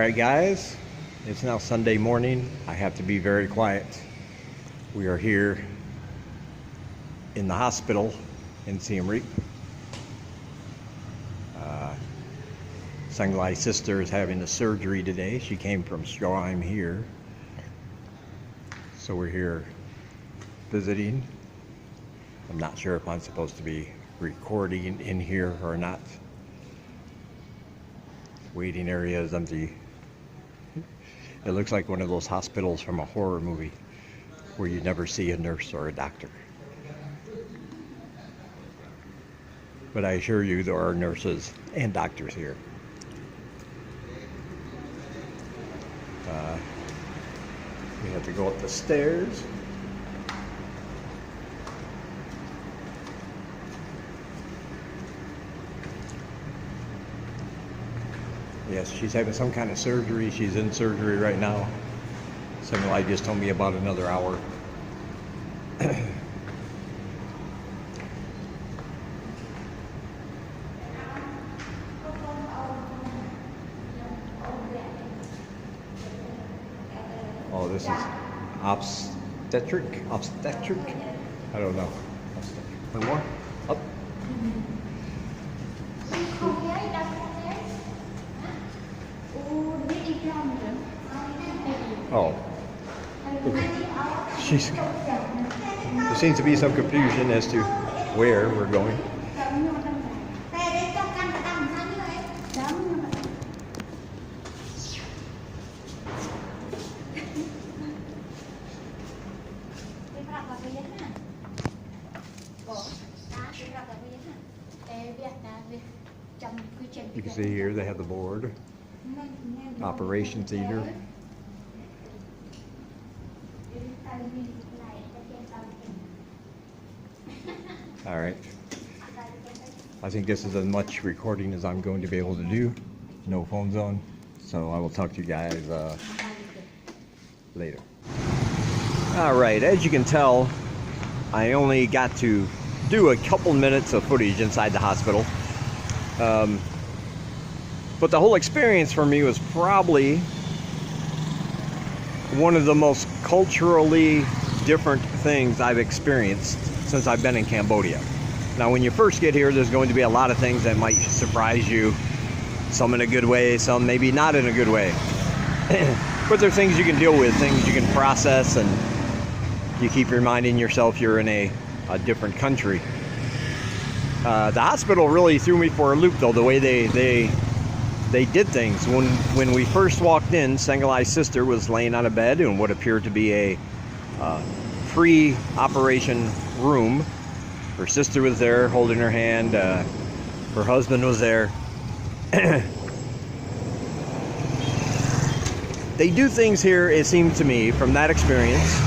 Alright guys, it's now Sunday morning. I have to be very quiet. We are here in the hospital in Siem. Sanglai's sister is having a surgery today. She came from Siem here. So we're here visiting. I'm not sure if I'm supposed to be recording in here or not. Waiting area is empty. It looks like one of those hospitals from a horror movie where you never see a nurse or a doctor. But I assure you there are nurses and doctors here. We have to go up the stairs. Yes, she's having some kind of surgery. She's in surgery right now. Sanglai just told me about another hour. Oh, this is obstetric? I don't know. One more? Up. Oh. There seems to be some confusion as to where we're going. You can see here they have the board, Operation Theater. All right. I think this is as much recording as I'm going to be able to do. No phones on, so I will talk to you guys later. All right, as you can tell, I only got to do a couple minutes of footage inside the hospital. But the whole experience for me was probably one of the most culturally different things I've experienced since I've been in Cambodia. Now, when you first get here, there's going to be a lot of things that might surprise you, some in a good way, some maybe not in a good way. But there are things you can deal with, things you can process, and you keep reminding yourself you're in a different country. The hospital really threw me for a loop, though, the way they did things. When we first walked in, Sanglai's sister was laying on a bed in what appeared to be a pre-operation room. Her sister was there holding her hand. Her husband was there. They do things here, it seemed to me, from that experience.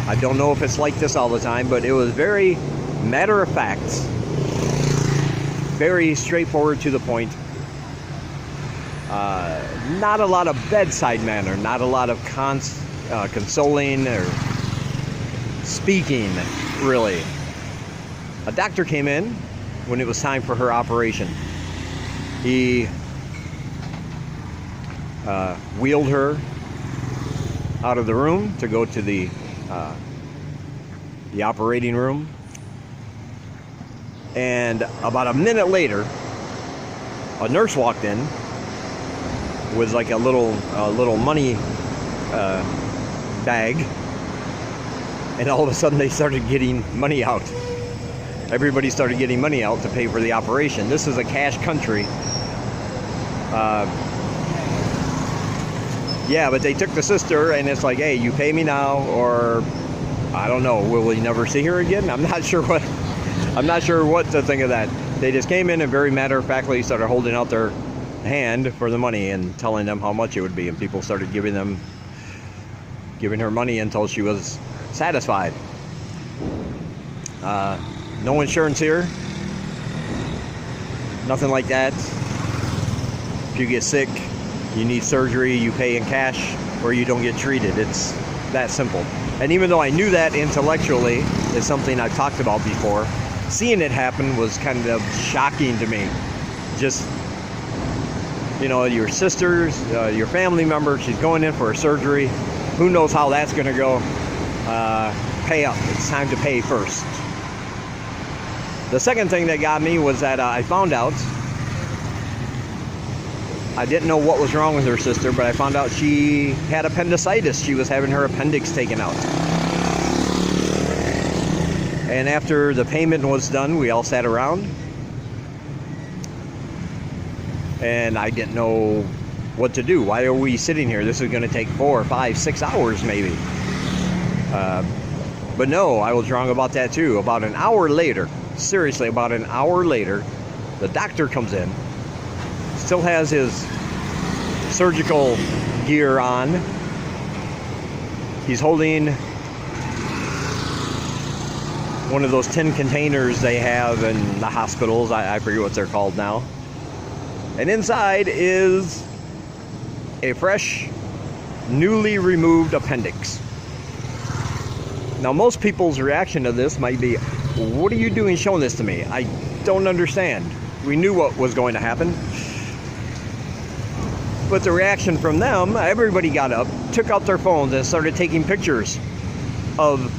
I don't know if it's like this all the time, but it was very matter of fact, very straightforward to the point. Not a lot of bedside manner, not a lot of consoling or speaking, really. A doctor came in when it was time for her operation. He wheeled her out of the room to go to the operating room. And about a minute later, a nurse walked in with like a little money bag, and all of a sudden they started getting money out. Everybody started getting money out to pay for the operation. This is a cash country. Yeah, but they took the sister, and it's like, hey, you pay me now, or I don't know, will we never see her again? I'm not sure what to think of that. They just came in and very matter-of-factly started holding out their hand for the money and telling them how much it would be, and people started giving her money until she was satisfied. No insurance here, nothing like that. If you get sick, you need surgery, you pay in cash, or you don't get treated. It's that simple. And even though I knew that intellectually, it's something I've talked about before, seeing it happen was kind of shocking to me. Just you know, your sisters, your family member. She's going in for a surgery. Who knows how that's going to go? Pay up. It's time to pay first. The second thing that got me was that I found out, I didn't know what was wrong with her sister, but I found out she had appendicitis. She was having her appendix taken out. And after the payment was done, we all sat around. And I didn't know what to do. Why are we sitting here? This is going to take 4, 5, 6 hours maybe. But no, I was wrong about that too. About an hour later, seriously, about an hour later, the doctor comes in. Still has his surgical gear on. He's holding one of those tin containers they have in the hospitals. I forget what they're called now. And inside is a fresh, newly removed appendix. Now, most people's reaction to this might be, what are you doing showing this to me? I don't understand. We knew what was going to happen. But the reaction from them, everybody got up, took out their phones and started taking pictures of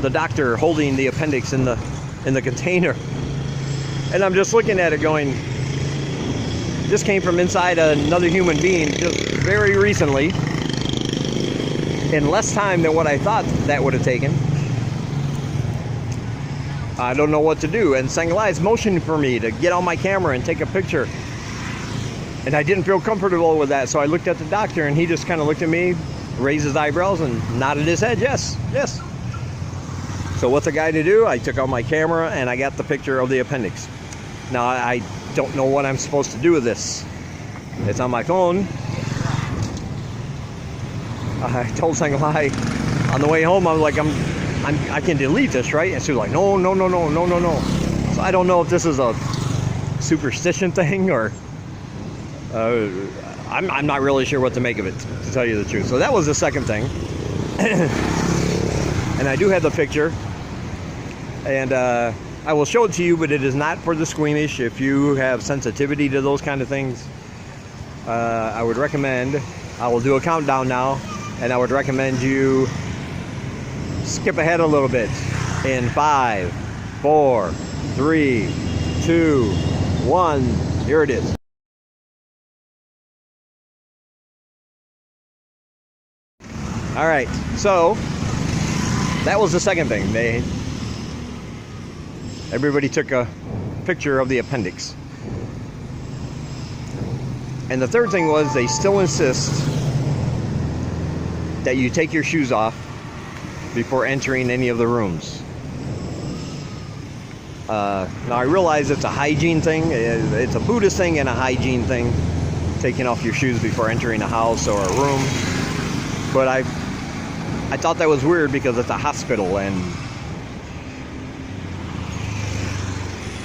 the doctor holding the appendix in the container. And I'm just looking at it going, this came from inside another human being just very recently, in less time than what I thought that would have taken. I don't know what to do. And Sanglai's motioned for me to get on my camera and take a picture. And I didn't feel comfortable with that, so I looked at the doctor and he just kind of looked at me, raised his eyebrows and nodded his head, yes, yes. So what's a guy to do? I took out my camera and I got the picture of the appendix. Now I don't know what I'm supposed to do with this. It's on my phone. I told Sanglai on the way home, I was like, I can delete this, right? And she was like, no. So I don't know if this is a superstition thing or I'm not really sure what to make of it, to tell you the truth. So that was the second thing. And I do have the picture. And I will show it to you, but it is not for the squeamish. If you have sensitivity to those kind of things, I would recommend, I will do a countdown now, and I would recommend you skip ahead a little bit in 5, 4, 3, 2, 1. Here it is. All right, so that was the second thing. Everybody took a picture of the appendix. And the third thing was they still insist that you take your shoes off before entering any of the rooms. Now I realize it's a hygiene thing. It's a Buddhist thing and a hygiene thing, taking off your shoes before entering a house or a room. But I thought that was weird because it's a hospital and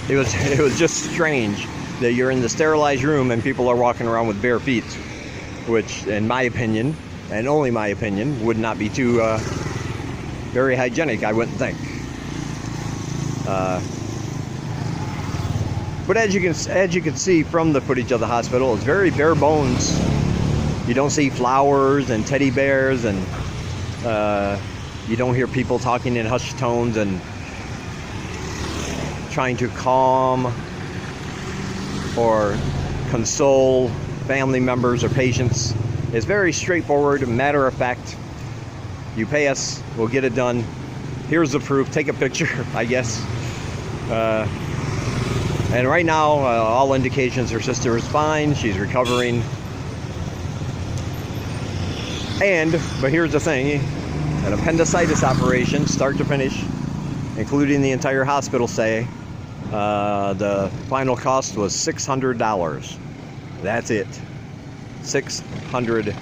it was just strange that you're in the sterilized room and people are walking around with bare feet, which in my opinion, and only my opinion, would not be too very hygienic, I wouldn't think. But as you can see from the footage of the hospital, it's very bare bones. You don't see flowers and teddy bears, and you don't hear people talking in hushed tones and trying to calm or console family members or patients. It's very straightforward, matter of fact. You pay us, we'll get it done. Here's the proof. Take a picture, I guess. And right now, all indications her sister is fine. She's recovering. But here's the thing, an appendicitis operation, start to finish, including the entire hospital stay, the final cost was $600. That's it. $600.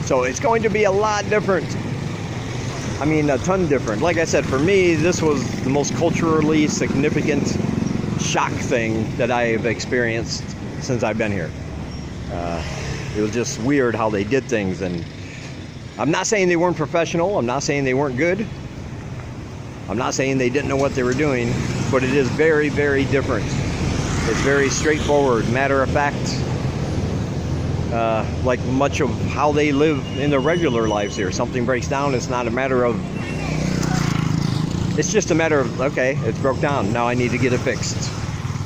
So it's going to be a lot different. I mean, a ton different. Like I said, for me, this was the most culturally significant shock thing that I have experienced since I've been here. It was just weird how they did things, and I'm not saying they weren't professional. I'm not saying they weren't good. I'm not saying they didn't know what they were doing, but it is very, very different It's very straightforward, matter of fact, like much of how they live in their regular lives here. Something breaks down, it's not a matter of, it's just a matter of, okay, it's broke down, now I need to get it fixed.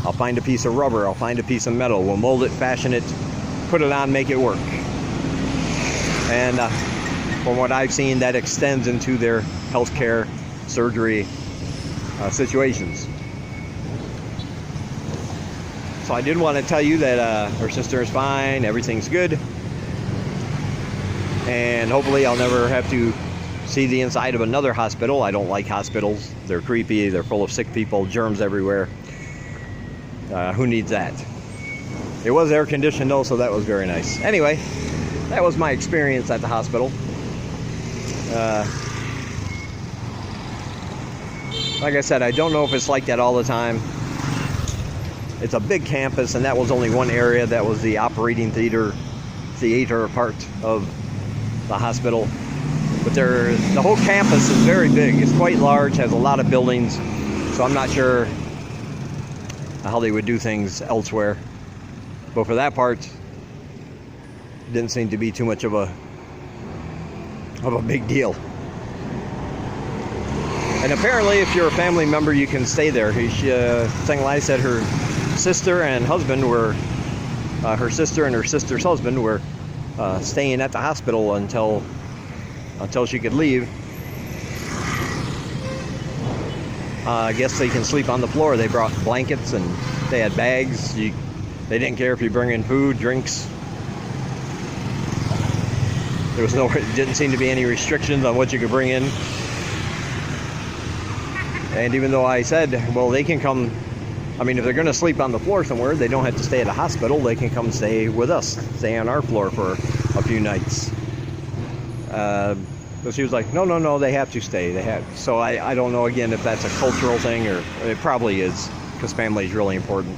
I'll find a piece of rubber, I'll find a piece of metal, we'll mold it, fashion it, put it on, make it work. And from what I've seen, that extends into their healthcare, surgery situations. So I did want to tell you that her sister is fine, everything's good, and hopefully I'll never have to see the inside of another hospital. I don't like hospitals. They're creepy, they're full of sick people, germs everywhere. Who needs that? It was air conditioned though, so that was very nice. Anyway, that was my experience at the hospital. Like I said, I don't know if it's like that all the time. It's a big campus, and that was only one area. That was the operating theater part of the hospital. But the whole campus is very big. It's quite large, has a lot of buildings. So I'm not sure how they would do things elsewhere. But for that part, it didn't seem to be too much of a big deal. And apparently, if you're a family member, you can stay there. Lai said her sister and husband were, her sister and her sister's husband were staying at the hospital until she could leave. I guess they can sleep on the floor. They brought blankets and they had bags. They didn't care if you bring in food, drinks. There didn't seem to be any restrictions on what you could bring in. And even though I said, well, they can come, I mean, if they're going to sleep on the floor somewhere, they don't have to stay at a hospital. They can come stay with us, stay on our floor for a few nights. So she was like, no, they have to stay. They have. So I don't know, again, if that's a cultural thing, or it probably is, because family is really important.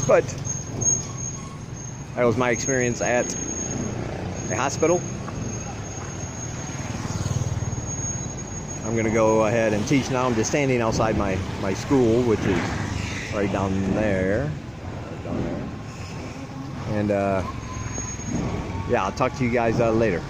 But that was my experience at a hospital. I'm going to go ahead and teach now. I'm just standing outside my school, which is right down there. And yeah, I'll talk to you guys later.